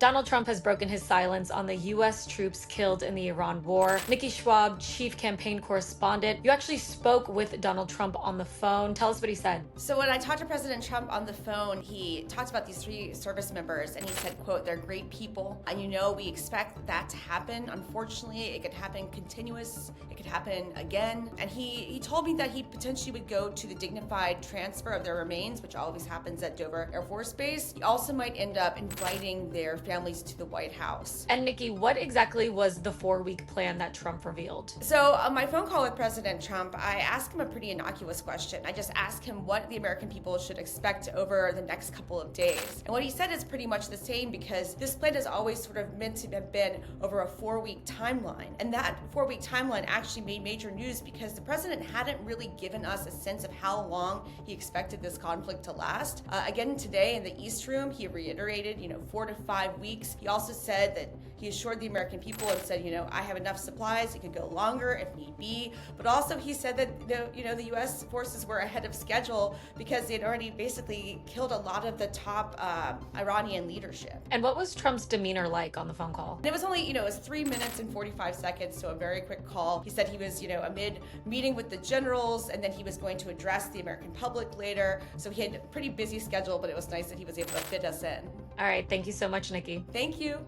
Donald Trump has broken his silence on the U.S. troops killed in the Iran war. Nikki Shwab, chief campaign correspondent, you actually spoke with Donald Trump on the phone. Tell us what he said. So when I talked to President Trump on the phone, he talked about these 3 service members and he said, quote, "They're great people. And we expect that to happen. Unfortunately, it could happen continuous. It could happen again." And he told me that he potentially would go to the dignified transfer of their remains, which always happens at Dover Air Force Base. He also might end up inviting their families to the White House. And Nikki, what exactly was the 4-week plan that Trump revealed? So on my phone call with President Trump, I asked him a pretty innocuous question. I just asked him what the American people should expect over the next couple of days. And what he said is pretty much the same, because this plan is always sort of meant to have been over a 4-week timeline. And that 4-week timeline actually made major news because the president hadn't really given us a sense of how long he expected this conflict to last. Again, today in the East Room, he reiterated, 4 to 5 weeks. He also said that he assured the American people and said, I have enough supplies. It could go longer if need be. But also he said that the U.S. forces were ahead of schedule because they had already basically killed a lot of the top Iranian leadership. And what was Trump's demeanor like on the phone call? It was only, it was 3 minutes and 45 seconds, so a very quick call. He said he was, amid meeting with the generals, and then he was going to address the American public later. So he had a pretty busy schedule, but it was nice that he was able to fit us in. All right. Thank you so much, Nikki. Thank you.